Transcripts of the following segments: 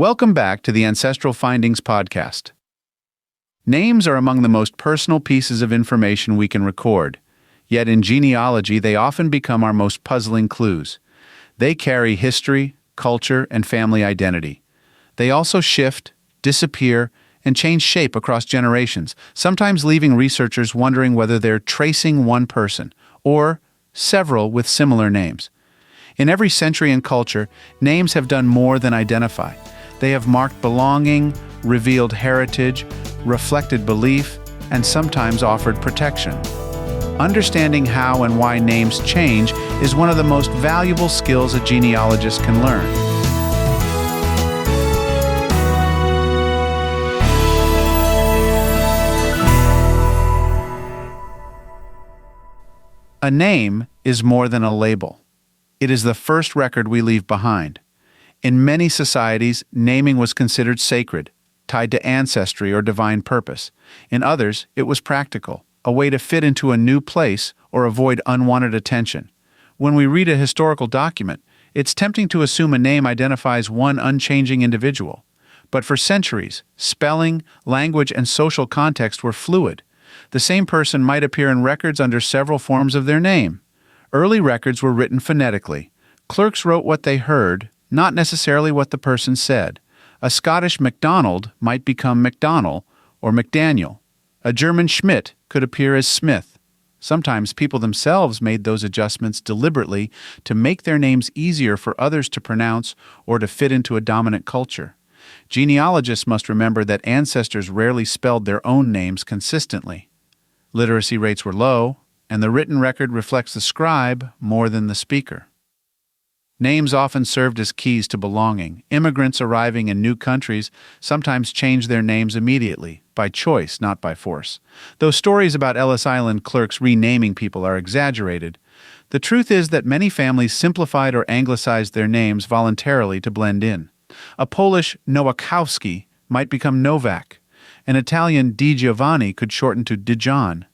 Welcome back to the Ancestral Findings podcast. Names are among the most personal pieces of information we can record, yet in genealogy they often become our most puzzling clues. They carry history, culture, and family identity. They also shift, disappear, and change shape across generations, sometimes leaving researchers wondering whether they're tracing one person or several with similar names. In every century and culture, names have done more than identify. They have marked belonging, revealed heritage, reflected belief, and sometimes offered protection. Understanding how and why names change is one of the most valuable skills a genealogist can learn. A name is more than a label. It is the first record we leave behind. In many societies, naming was considered sacred, tied to ancestry or divine purpose. In others, it was practical, a way to fit into a new place or avoid unwanted attention. When we read a historical document, it's tempting to assume a name identifies one unchanging individual. But for centuries, spelling, language, and social context were fluid. The same person might appear in records under several forms of their name. Early records were written phonetically. Clerks wrote what they heard, not necessarily what the person said. A Scottish MacDonald might become MacDonnell or McDaniel. A German Schmidt could appear as Smith. Sometimes people themselves made those adjustments deliberately to make their names easier for others to pronounce or to fit into a dominant culture. Genealogists must remember that ancestors rarely spelled their own names consistently. Literacy rates were low, and the written record reflects the scribe more than the speaker. Names often served as keys to belonging. Immigrants arriving in new countries sometimes changed their names immediately, by choice, not by force. Though stories about Ellis Island clerks renaming people are exaggerated, the truth is that many families simplified or anglicized their names voluntarily to blend in. A Polish Nowakowski might become Novak. An Italian Di Giovanni could shorten to Dijon.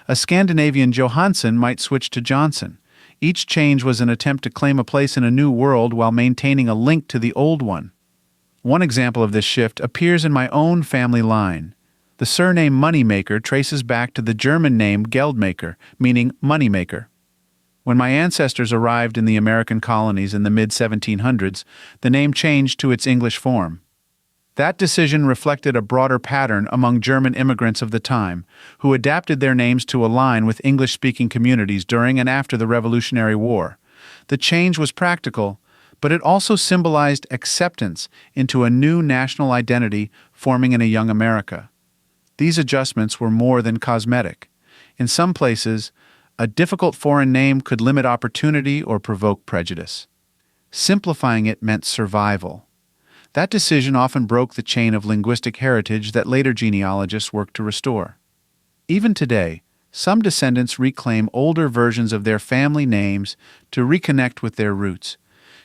A Scandinavian Johansson might switch to Johnson. Each change was an attempt to claim a place in a new world while maintaining a link to the old one. One example of this shift appears in my own family line. The surname Moneymaker traces back to the German name Geldmaker, meaning moneymaker. When my ancestors arrived in the American colonies in the mid-1700s, the name changed to its English form. That decision reflected a broader pattern among German immigrants of the time, who adapted their names to align with English-speaking communities during and after the Revolutionary War. The change was practical, but it also symbolized acceptance into a new national identity forming in a young America. These adjustments were more than cosmetic. In some places, a difficult foreign name could limit opportunity or provoke prejudice. Simplifying it meant survival. That decision often broke the chain of linguistic heritage that later genealogists worked to restore. Even today, some descendants reclaim older versions of their family names to reconnect with their roots.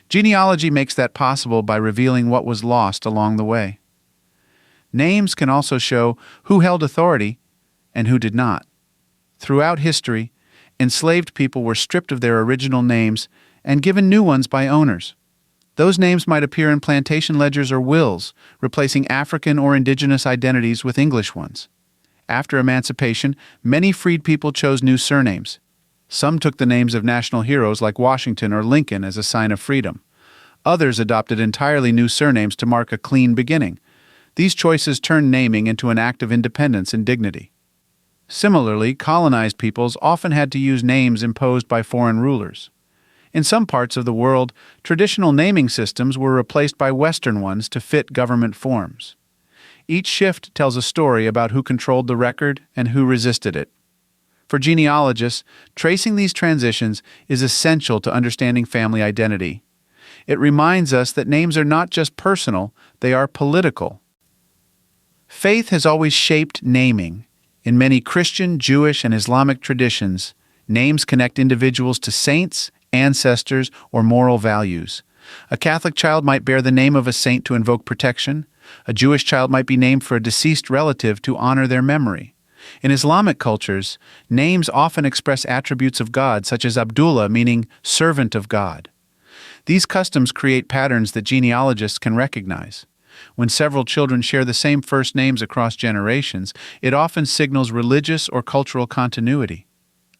Genealogy makes that possible by revealing what was lost along the way. Names can also show who held authority and who did not. Throughout history, enslaved people were stripped of their original names and given new ones by owners. Those names might appear in plantation ledgers or wills, replacing African or indigenous identities with English ones. After emancipation, many freed people chose new surnames. Some took the names of national heroes like Washington or Lincoln as a sign of freedom. Others adopted entirely new surnames to mark a clean beginning. These choices turned naming into an act of independence and dignity. Similarly, colonized peoples often had to use names imposed by foreign rulers. In some parts of the world, traditional naming systems were replaced by Western ones to fit government forms. Each shift tells a story about who controlled the record and who resisted it. For genealogists, tracing these transitions is essential to understanding family identity. It reminds us that names are not just personal, they are political. Faith has always shaped naming. In many Christian, Jewish, and Islamic traditions, names connect individuals to saints, ancestors, or moral values. A Catholic child might bear the name of a saint to invoke protection. A Jewish child might be named for a deceased relative to honor their memory. In Islamic cultures, names often express attributes of God, such as Abdullah, meaning servant of God. These customs create patterns that genealogists can recognize. When several children share the same first names across generations, it often signals religious or cultural continuity.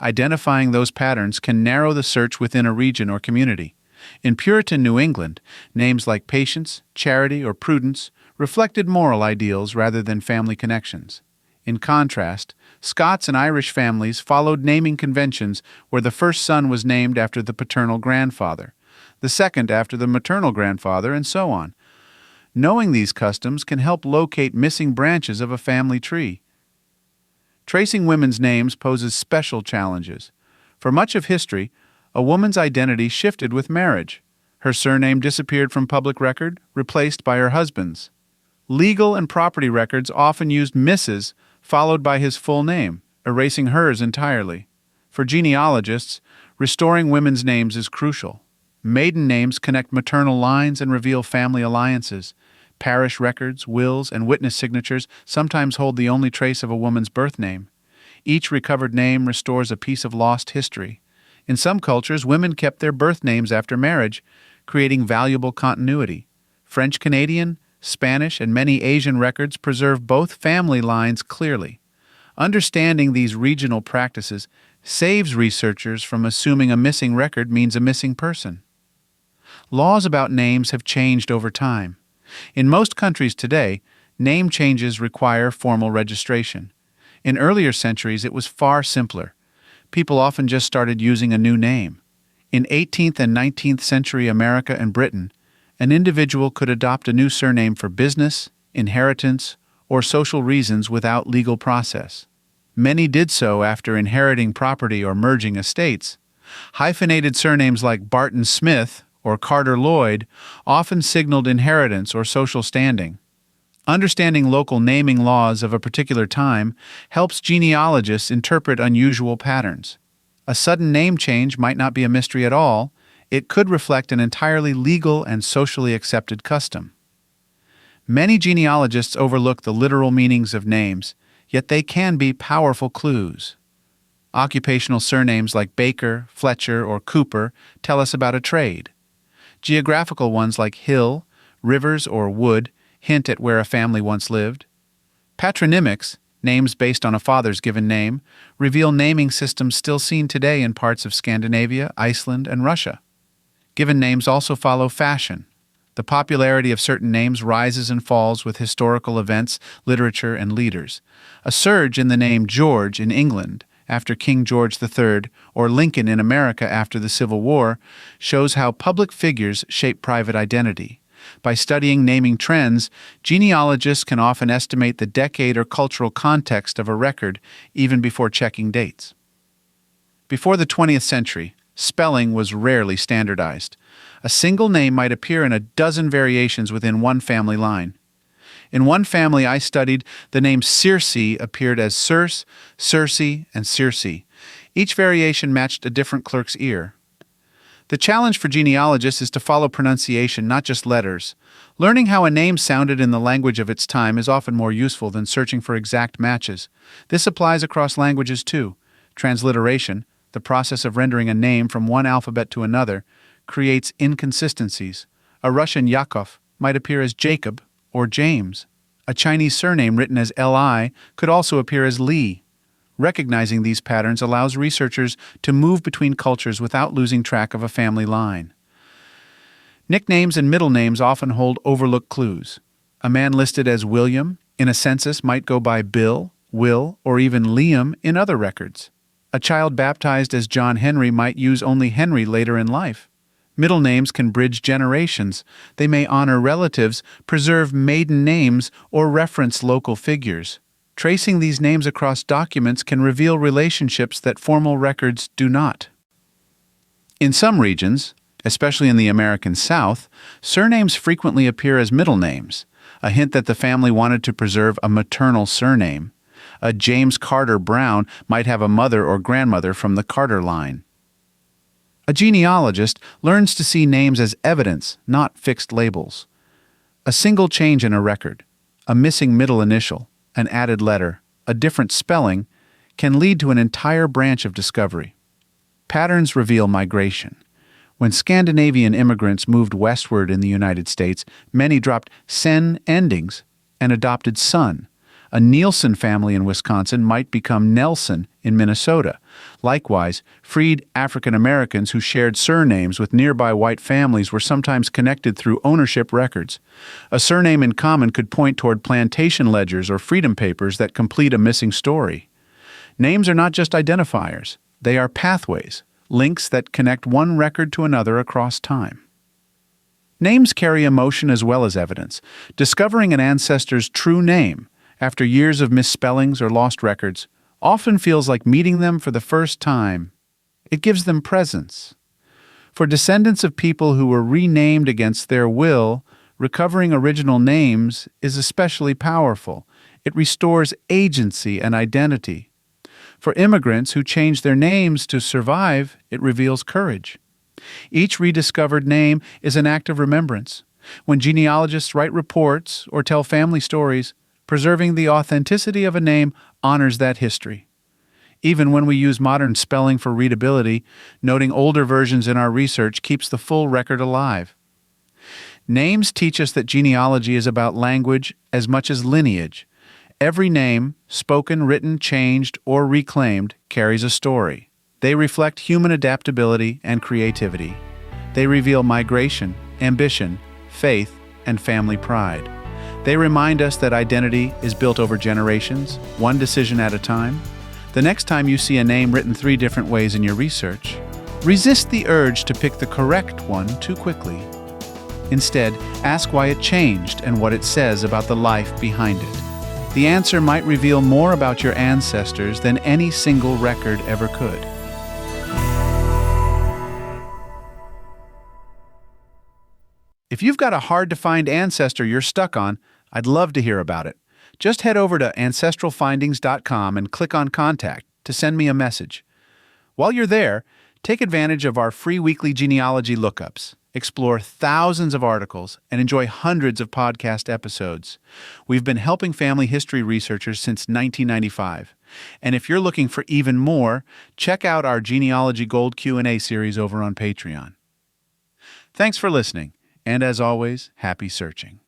Identifying those patterns can narrow the search within a region or community. In Puritan New England, names like Patience, Charity, or Prudence reflected moral ideals rather than family connections. In contrast, Scots and Irish families followed naming conventions where the first son was named after the paternal grandfather, the second after the maternal grandfather, and so on. Knowing these customs can help locate missing branches of a family tree. Tracing women's names poses special challenges. For much of history, a woman's identity shifted with marriage. Her surname disappeared from public record, replaced by her husband's. Legal and property records often used Mrs., followed by his full name, erasing hers entirely. For genealogists, restoring women's names is crucial. Maiden names connect maternal lines and reveal family alliances. Parish records, wills, and witness signatures sometimes hold the only trace of a woman's birth name. Each recovered name restores a piece of lost history. In some cultures, women kept their birth names after marriage, creating valuable continuity. French Canadian, Spanish, and many Asian records preserve both family lines clearly. Understanding these regional practices saves researchers from assuming a missing record means a missing person. Laws about names have changed over time. In most countries today, name changes require formal registration. In earlier centuries, it was far simpler. People often just started using a new name. In 18th and 19th century America and Britain, an individual could adopt a new surname for business, inheritance, or social reasons without legal process. Many did so after inheriting property or merging estates. Hyphenated surnames like Barton Smith or Carter Lloyd often signaled inheritance or social standing. Understanding local naming laws of a particular time helps genealogists interpret unusual patterns. A sudden name change might not be a mystery at all. It could reflect an entirely legal and socially accepted custom. Many genealogists overlook the literal meanings of names, yet they can be powerful clues. Occupational surnames like Baker, Fletcher, or Cooper tell us about a trade. Geographical ones like Hill, Rivers, or Wood hint at where a family once lived. Patronymics, names based on a father's given name, reveal naming systems still seen today in parts of Scandinavia, Iceland, and Russia. Given names also follow fashion. The popularity of certain names rises and falls with historical events, literature, and leaders. A surge in the name George in England after King George III or Lincoln in America after the Civil War shows how public figures shape private identity. By studying naming trends, genealogists can often estimate the decade or cultural context of a record even before checking dates. Before the 20th century, spelling was rarely standardized. A single name might appear in a dozen variations within one family line. In one family I studied, the name Circe appeared as Circe, Circe, and Circe. Each variation matched a different clerk's ear. The challenge for genealogists is to follow pronunciation, not just letters. Learning how a name sounded in the language of its time is often more useful than searching for exact matches. This applies across languages too. Transliteration, the process of rendering a name from one alphabet to another, creates inconsistencies. A Russian Yakov might appear as Jacob or James. A Chinese surname written as Li could also appear as Li. Recognizing these patterns allows researchers to move between cultures without losing track of a family line. Nicknames and middle names often hold overlooked clues. A man listed as William in a census might go by Bill, Will, or even Liam in other records. A child baptized as John Henry might use only Henry later in life. Middle names can bridge generations. They may honor relatives, preserve maiden names, or reference local figures. Tracing these names across documents can reveal relationships that formal records do not. In some regions, especially in the American South, surnames frequently appear as middle names, a hint that the family wanted to preserve a maternal surname. A James Carter Brown might have a mother or grandmother from the Carter line. A genealogist learns to see names as evidence, not fixed labels. A single change in a record, a missing middle initial, an added letter, a different spelling, can lead to an entire branch of discovery. Patterns reveal migration. When Scandinavian immigrants moved westward in the United States, many dropped sen endings and adopted son. A Nielsen family in Wisconsin might become Nelson in Minnesota. Likewise, freed African Americans who shared surnames with nearby white families were sometimes connected through ownership records. A surname in common could point toward plantation ledgers or freedom papers that complete a missing story. Names are not just identifiers. They are pathways, links that connect one record to another across time. Names carry emotion as well as evidence. Discovering an ancestor's true name after years of misspellings or lost records often feels like meeting them for the first time. It gives them presence. For descendants of people who were renamed against their will, recovering original names is especially powerful. It restores agency and identity. For immigrants who change their names to survive, it reveals courage. Each rediscovered name is an act of remembrance. When genealogists write reports or tell family stories, preserving the authenticity of a name honors that history. Even when we use modern spelling for readability, noting older versions in our research keeps the full record alive. Names teach us that genealogy is about language as much as lineage. Every name, spoken, written, changed, or reclaimed, carries a story. They reflect human adaptability and creativity. They reveal migration, ambition, faith, and family pride. They remind us that identity is built over generations, one decision at a time. The next time you see a name written 3 different ways in your research, resist the urge to pick the correct one too quickly. Instead, ask why it changed and what it says about the life behind it. The answer might reveal more about your ancestors than any single record ever could. If you've got a hard-to-find ancestor you're stuck on, I'd love to hear about it. Just head over to ancestralfindings.com and click on Contact to send me a message. While you're there, take advantage of our free weekly genealogy lookups. Explore thousands of articles and enjoy hundreds of podcast episodes. We've been helping family history researchers since 1995. And if you're looking for even more, check out our Genealogy Gold Q&A series over on Patreon. Thanks for listening, and as always, happy searching.